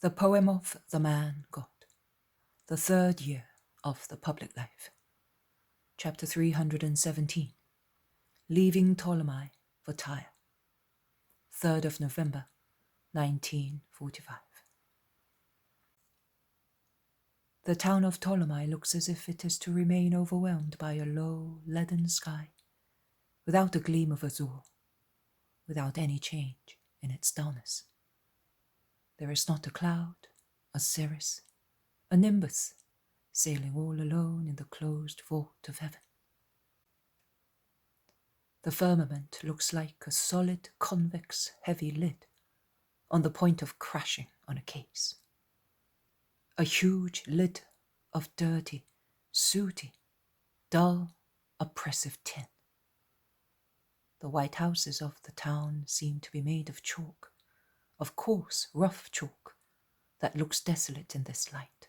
The Poem of the Man God, the third year of the public life. Chapter 317, Leaving Ptolemais for Tyre, 3rd of November, 1945. The town of Ptolemais looks as if it is to remain overwhelmed by a low, leaden sky, without a gleam of azure, without any change in its dullness. There is not a cloud, a cirrus, a nimbus, sailing all alone in the closed vault of heaven. The firmament looks like a solid, convex, heavy lid on the point of crashing on a case. A huge lid of dirty, sooty, dull, oppressive tin. The white houses of the town seem to be made of chalk, of coarse, rough chalk that looks desolate in this light.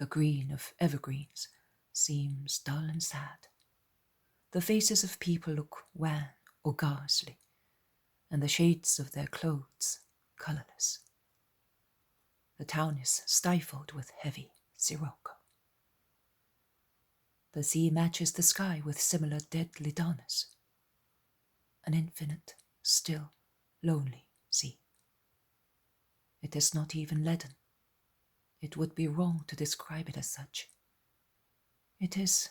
The green of evergreens seems dull and sad. The faces of people look wan or ghastly, and the shades of their clothes colourless. The town is stifled with heavy sirocco. The sea matches the sky with similar deadly dullness. An infinite, still, lonely sea. It is not even leaden. It would be wrong to describe it as such. It is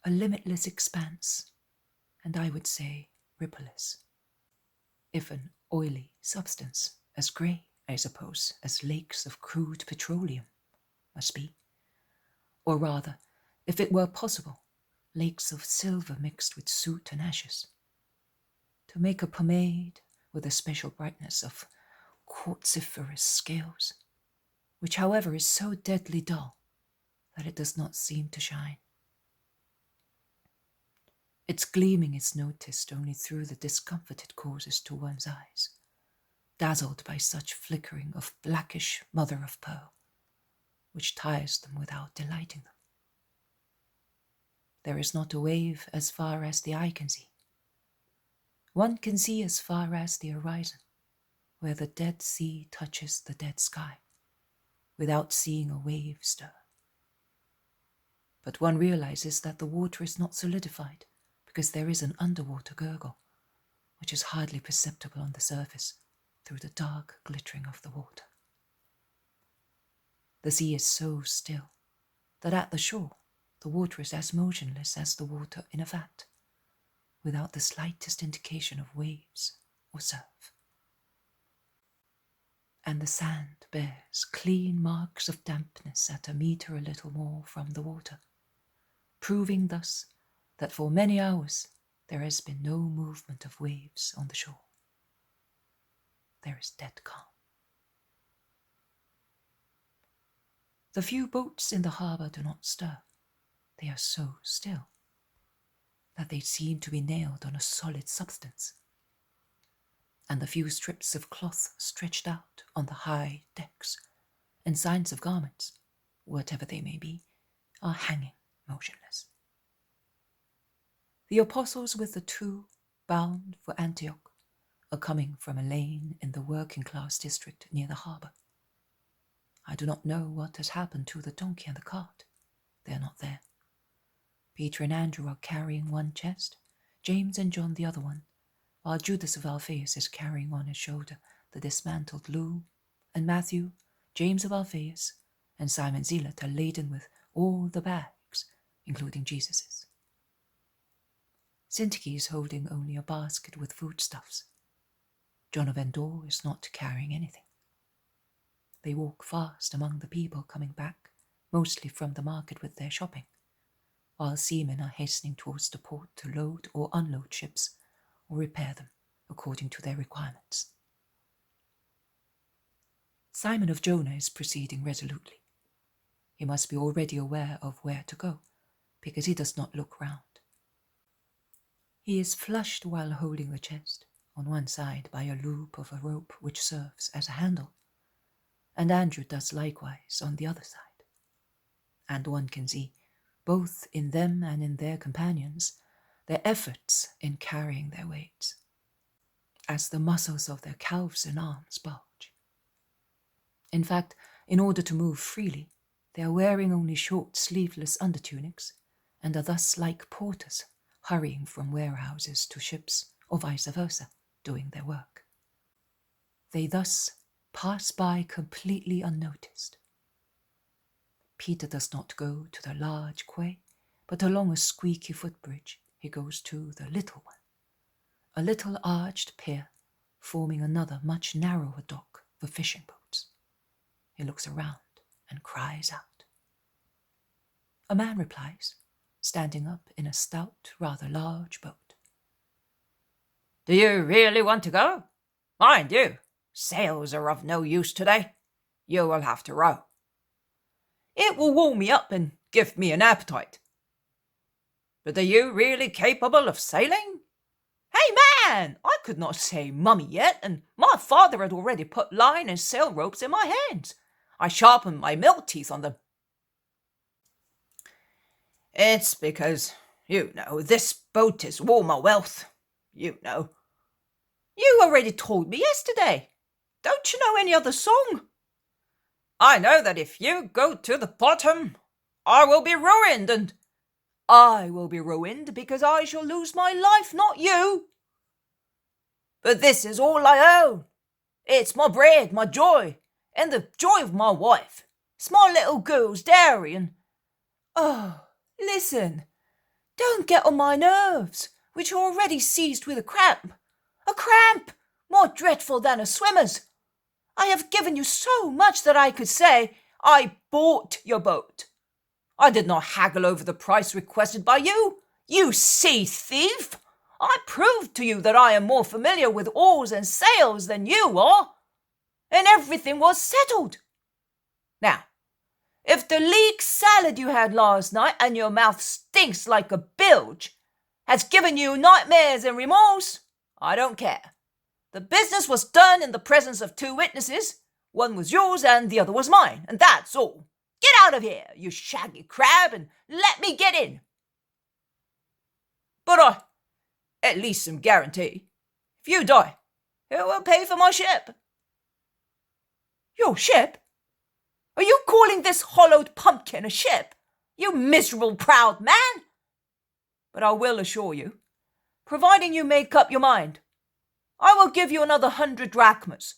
a limitless expanse, and I would say rippleless. If an oily substance, as grey, I suppose, as lakes of crude petroleum must be, or rather, if it were possible, lakes of silver mixed with soot and ashes, to make a pomade with a special brightness of quartziferous scales, which however is so deadly dull that it does not seem to shine. Its gleaming is noticed only through the discomfort it causes to one's eyes, dazzled by such flickering of blackish mother of pearl, which tires them without delighting them. There is not a wave as far as the eye can see. One can see as far as the horizon, where the dead sea touches the dead sky, without seeing a wave stir. But one realizes that the water is not solidified, because there is an underwater gurgle, which is hardly perceptible on the surface through the dark glittering of the water. The sea is so still that at the shore the water is as motionless as the water in a vat, without the slightest indication of waves or surf. And the sand bears clean marks of dampness at a metre a little more from the water, proving thus that for many hours there has been no movement of waves on the shore. There is dead calm. The few boats in the harbour do not stir. They are so still that they seem to be nailed on a solid substance, and the few strips of cloth stretched out on the high decks and signs of garments, whatever they may be, are hanging motionless. The apostles with the two, bound for Antioch, are coming from a lane in the working-class district near the harbour. I do not know what has happened to the donkey and the cart. They are not there. Peter and Andrew are carrying one chest, James and John the other one, while Judas of Alphaeus is carrying on his shoulder the dismantled loom, and Matthew, James of Alphaeus, and Simon Zealot are laden with all the bags, including Jesus's. Syntyche is holding only a basket with foodstuffs. John of Endor is not carrying anything. They walk fast among the people coming back, mostly from the market with their shopping, while seamen are hastening towards the port to load or unload ships or repair them according to their requirements. Simon of Jonah is proceeding resolutely. He must be already aware of where to go, because he does not look round. He is flushed while holding the chest, on one side by a loop of a rope which serves as a handle, and Andrew does likewise on the other side. And one can see, both in them and in their companions, their efforts in carrying their weights, as the muscles of their calves and arms bulge. In fact, in order to move freely, they are wearing only short sleeveless undertunics, and are thus like porters hurrying from warehouses to ships, or vice versa, doing their work. They thus pass by completely unnoticed. Peter does not go to the large quay, but along a squeaky footbridge he goes to the little one, a little arched pier forming another much narrower dock for fishing boats. He looks around and cries out. A man replies, standing up in a stout, rather large boat. Do you really want to go? Mind you, sails are of no use today. You will have to row. It will warm me up and give me an appetite. But are you really capable of sailing? Hey man, I could not say mummy yet, and my father had already put line and sail ropes in my hands. I sharpened my milk teeth on them. It's because, this boat is all my wealth. You already told me yesterday. Don't you know any other song? I know that if you go to the bottom, I will be ruined, and I will be ruined because I shall lose my life, not you. But this is all I own. It's my bread, my joy, and the joy of my wife. It's my little girl's dairy, and... Oh, listen, don't get on my nerves, which are already seized with a cramp. A cramp, more dreadful than a swimmer's. I have given you so much that I could say, I bought your boat. I did not haggle over the price requested by you, you sea thief. I proved to you that I am more familiar with oars and sails than you are, and everything was settled. Now, if the leek salad you had last night and your mouth stinks like a bilge has given you nightmares and remorse, I don't care. The business was done in the presence of two witnesses. One was yours and the other was mine, and that's all. Get out of here, you shaggy crab, and let me get in. But I at least some guarantee. If you die, who will pay for my ship? Your ship? Are you calling this hollowed pumpkin a ship? You miserable proud man! But I will assure you, providing you make up your mind, I will give you another 100 drachmas.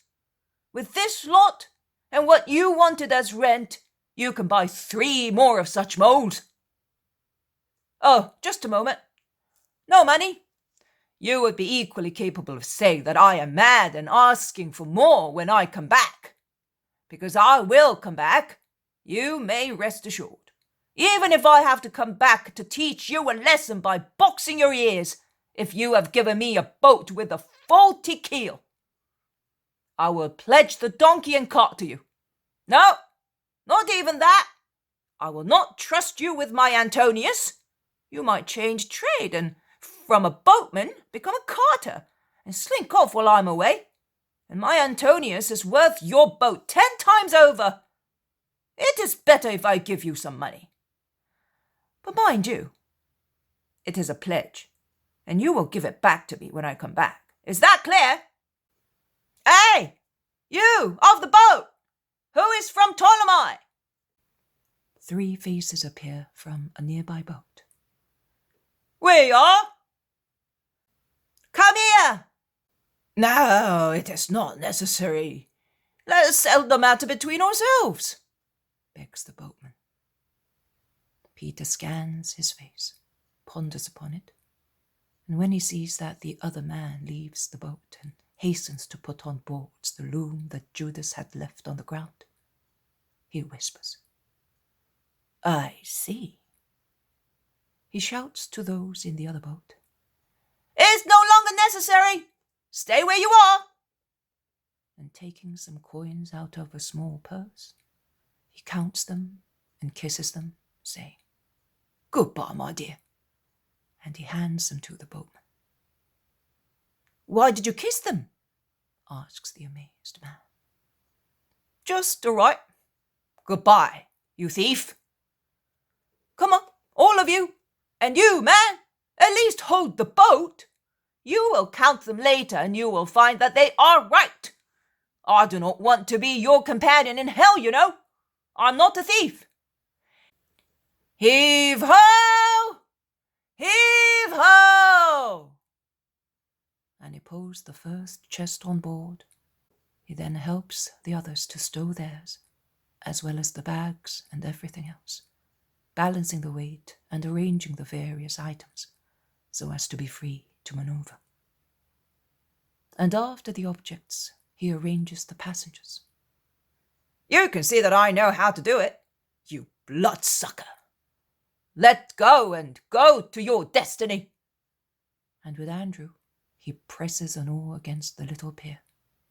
With this lot, and what you wanted as rent, you can buy 3 more of such molds. Oh, just a moment. No money. You would be equally capable of saying that I am mad and asking for more when I come back. Because I will come back, you may rest assured. Even if I have to come back to teach you a lesson by boxing your ears, if you have given me a boat with a faulty keel. I will pledge the donkey and cart to you. No, not even that. I will not trust you with my Antonius. You might change trade and from a boatman become a carter and slink off while I'm away. And my Antonius is worth your boat 10 times over. It is better if I give you some money. But mind you, it is a pledge, and you will give it back to me when I come back. Is that clear? Hey, you of the boat, who is from Ptolemais? 3 faces appear from a nearby boat. We are. Come here. No, it is not necessary. Let us settle the matter between ourselves, begs the boatman. Peter scans his face, ponders upon it, and when he sees that the other man leaves the boat and hastens to put on boards the loom that Judas had left on the ground, he whispers, "I see." He shouts to those in the other boat, "It's no longer necessary. Stay where you are." And taking some coins out of a small purse, he counts them and kisses them, saying, "Goodbye, my dear," and he hands them to the boatman. "Why did you kiss them?" asks the amazed man. "Just all right. Goodbye, you thief. Come on, all of you, and you, man, at least hold the boat. You will count them later and you will find that they are right. I do not want to be your companion in hell, you know. I'm not a thief. Heave ho! Heave ho! And he pulls the first chest on board. He then helps the others to stow theirs, as well as the bags and everything else, balancing the weight and arranging the various items so as to be free to maneuver. And after the objects, he arranges the passengers. You can see that I know how to do it, you bloodsucker. Let go and go to your destiny. And with Andrew, he presses an oar against the little pier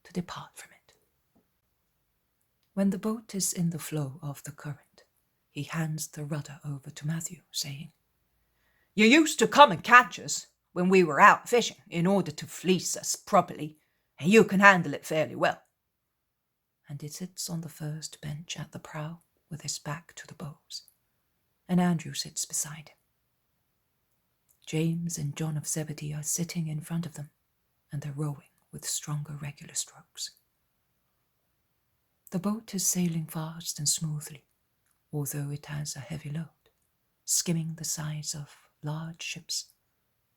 to depart from it. When the boat is in the flow of the current, he hands the rudder over to Matthew, saying, You used to come and catch us when we were out fishing in order to fleece us properly, and you can handle it fairly well. And he sits on the first bench at the prow with his back to the bows, and Andrew sits beside him. James and John of Zebedee are sitting in front of them, and they're rowing with stronger regular strokes. The boat is sailing fast and smoothly, although it has a heavy load, skimming the sides of large ships,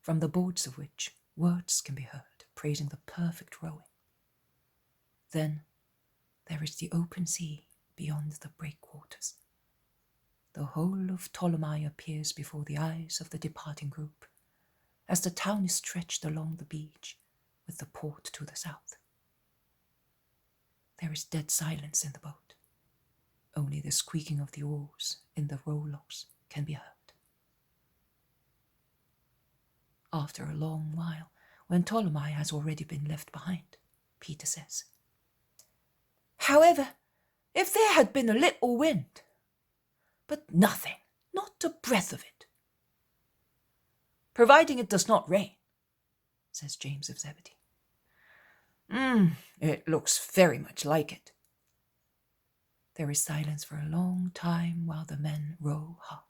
from the boards of which words can be heard praising the perfect rowing. Then there is the open sea beyond the breakwaters. The whole of Ptolemais appears before the eyes of the departing group, as the town is stretched along the beach with the port to the south. There is dead silence in the boat. Only the squeaking of the oars in the rowlocks can be heard. After a long while, when Ptolemais has already been left behind, Peter says, However, if there had been a little wind, but nothing, not a breath of it. Providing it does not rain, says James of Zebedee. It looks very much like it. There is silence for a long time while the men row hard.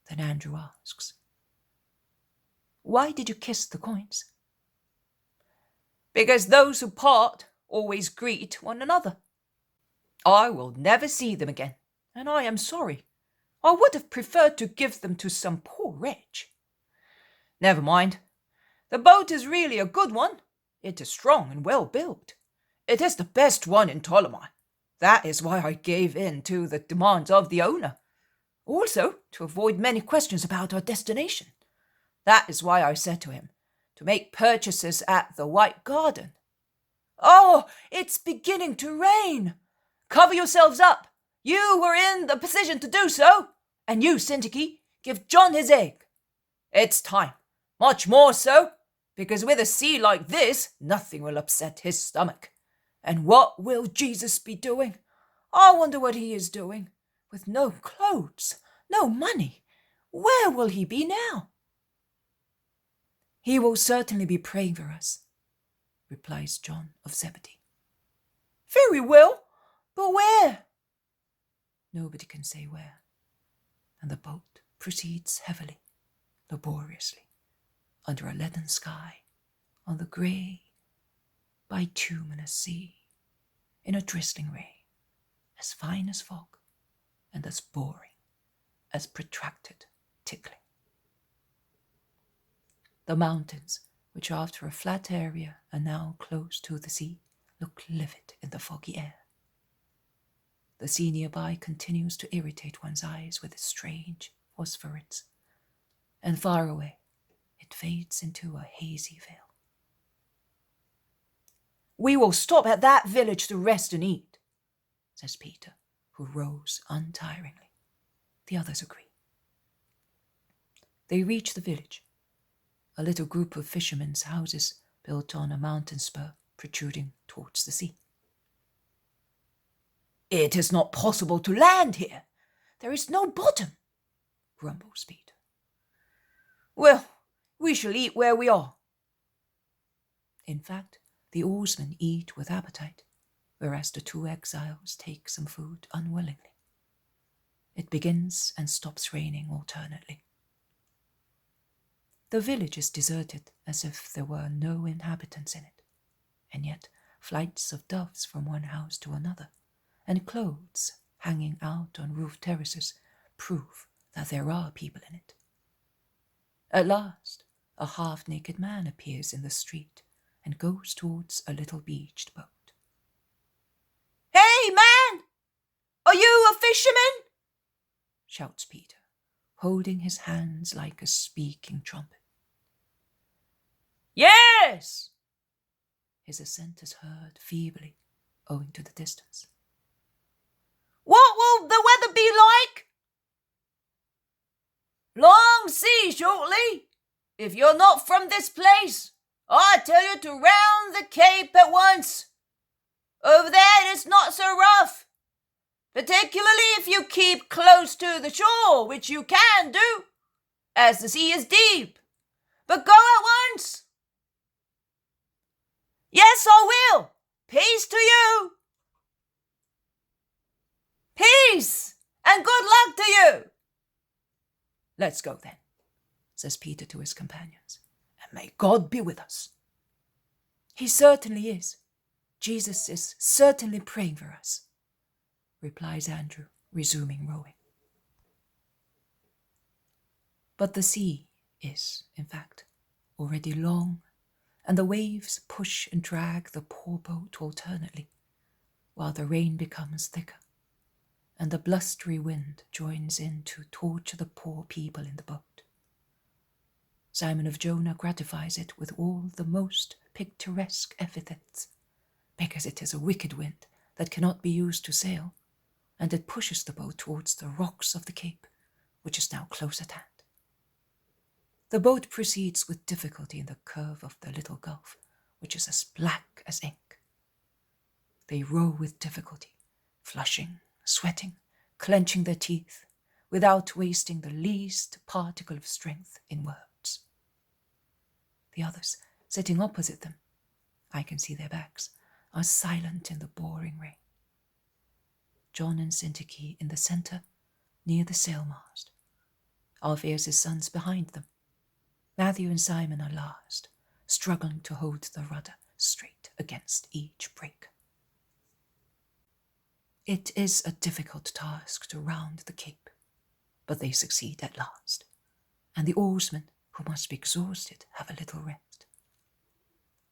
Then Andrew asks, Why did you kiss the coins? Because those who part always greet one another. I will never see them again, and I am sorry. I would have preferred to give them to some poor wretch. Never mind. The boat is really a good one. It is strong and well built. It is the best one in Ptolemais. That is why I gave in to the demands of the owner. Also, to avoid many questions about our destination. That is why I said to him, to make purchases at the White Garden. Oh, it's beginning to rain. Cover yourselves up. You were in the position to do so. And you, Syntyche, give John his egg. It's time. Much more so, because with a sea like this, nothing will upset his stomach. And what will Jesus be doing? I wonder what he is doing. With no clothes, no money. Where will he be now? He will certainly be praying for us, replies John of Zebedee. Very well, but where? Nobody can say where, and the boat proceeds heavily, laboriously, under a leaden sky, on the grey, bituminous sea, in a drizzling rain, as fine as fog, and as boring as protracted tickling. The mountains, which after a flat area are now close to the sea, look livid in the foggy air. The sea nearby continues to irritate one's eyes with its strange phosphorescence, and far away it fades into a hazy veil. We will stop at that village to rest and eat, says Peter, who rows untiringly. The others agree. They reach the village, a little group of fishermen's houses built on a mountain spur protruding towards the sea. It is not possible to land here. There is no bottom, grumbles Peter. Well, we shall eat where we are. In fact, the oarsmen eat with appetite, whereas the two exiles take some food unwillingly. It begins and stops raining alternately. The village is deserted as if there were no inhabitants in it, and yet flights of doves from one house to another, and clothes hanging out on roof terraces prove that there are people in it. At last, a half-naked man appears in the street and goes towards a little beached boat. "Hey, man! Are you a fisherman?" shouts Peter, holding his hands like a speaking trumpet. "Yes!" His assent is heard feebly, owing to the distance. "What will the weather be like?" "Long sea shortly. If you're not from this place, I tell you to round the cape at once. Over there it's not so rough, particularly if you keep close to the shore, which you can do, as the sea is deep. But go at once." "Yes, I will. Peace to you." "Peace, and good luck to you." "Let's go then," says Peter to his companions, "and may God be with us." "He certainly is. Jesus is certainly praying for us," replies Andrew, resuming rowing. But the sea is, in fact, already long, and the waves push and drag the poor boat alternately, while the rain becomes thicker, and the blustery wind joins in to torture the poor people in the boat. Simon of Jonah gratifies it with all the most picturesque epithets, because it is a wicked wind that cannot be used to sail, and it pushes the boat towards the rocks of the cape, which is now close at hand. The boat proceeds with difficulty in the curve of the little gulf, which is as black as ink. They row with difficulty, flushing, sweating, clenching their teeth, without wasting the least particle of strength in words. The others, sitting opposite them, I can see their backs, are silent in the pouring rain. John and Syntyche in the centre, near the sailmast. Alphaeus' sons behind them. Matthew and Simon are last, struggling to hold the rudder straight against each break. It is a difficult task to round the cape, but they succeed at last, and the oarsmen, who must be exhausted, have a little rest.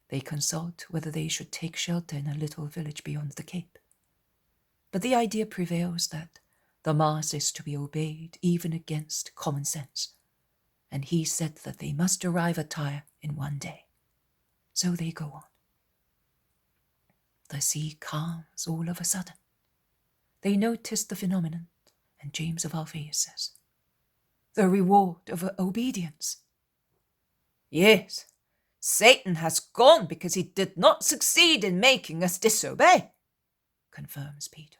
They consult whether they should take shelter in a little village beyond the cape, but the idea prevails that the mast is to be obeyed even against common sense, and he said that they must arrive at Tyre in one day. So they go on. The sea calms all of a sudden. They notice the phenomenon, and James of Alphaeus says, "The reward of obedience." "Yes, Satan has gone because he did not succeed in making us disobey," confirms Peter.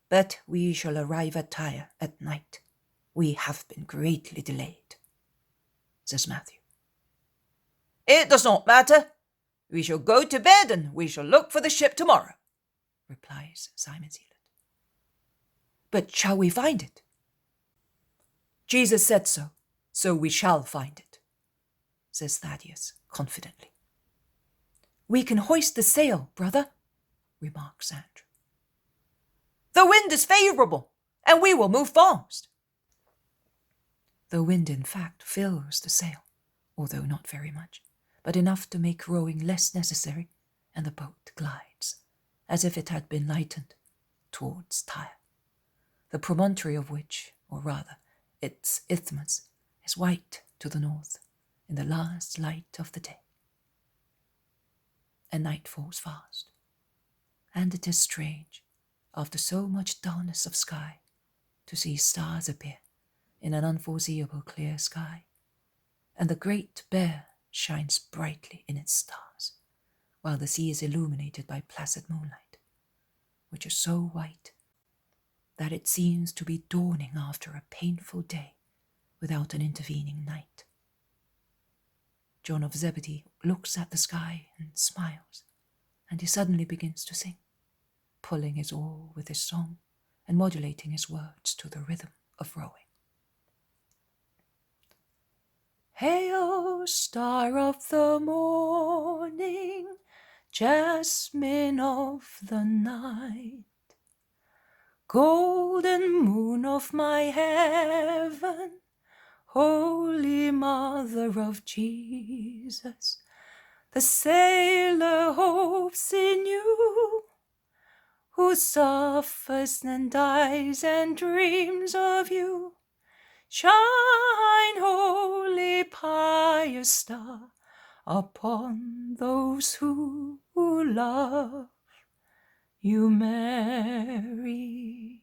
"But we shall arrive at Tyre at night. We have been greatly delayed," says Matthew. "It does not matter. We shall go to bed and we shall look for the ship tomorrow," replies Simon Zealot. "But shall we find it?" "Jesus said so, so we shall find it," says Thaddeus confidently. "We can hoist the sail, brother," remarks Andrew. "The wind is favourable, and we will move fast." The wind, in fact, fills the sail, although not very much, but enough to make rowing less necessary, and the boat glides, as if it had been lightened, towards Tyre, the promontory of which, or rather its isthmus, is white to the north in the last light of the day. And night falls fast, and it is strange, after so much dullness of sky, to see stars appear in an unforeseeable clear sky, and the Great Bear shines brightly in its stars, while the sea is illuminated by placid moonlight, which is so white that it seems to be dawning after a painful day without an intervening night. John of Zebedee looks at the sky and smiles, and he suddenly begins to sing, pulling his oar with his song and modulating his words to the rhythm of rowing. "Hail, star of the morning, jasmine of the night, golden moon of my heaven, Holy Mother of Jesus, the sailor hopes in you, who suffers and dies and dreams of you. Shine, holy pious star, upon those who love you, Mary.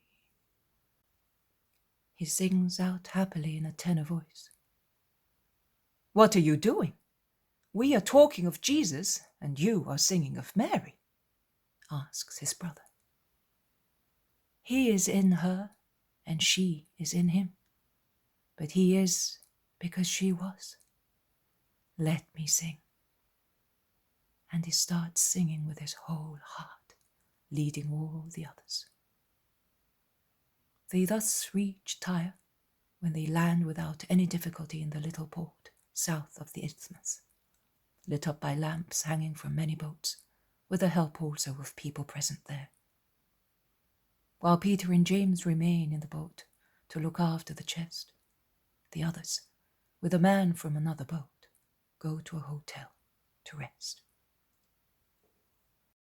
He sings out happily in a tenor voice. What are you doing? We are talking of Jesus, and you are singing of Mary, asks his brother. He is in her, and she is in him. But he is because she was. Let me sing. And he starts singing with his whole heart, leading all the others. They thus reach Tyre, when they land without any difficulty in the little port south of the isthmus, lit up by lamps hanging from many boats, with the help also of people present there. While Peter and James remain in the boat to look after the chest, the others, with a man from another boat, go to a hotel to rest.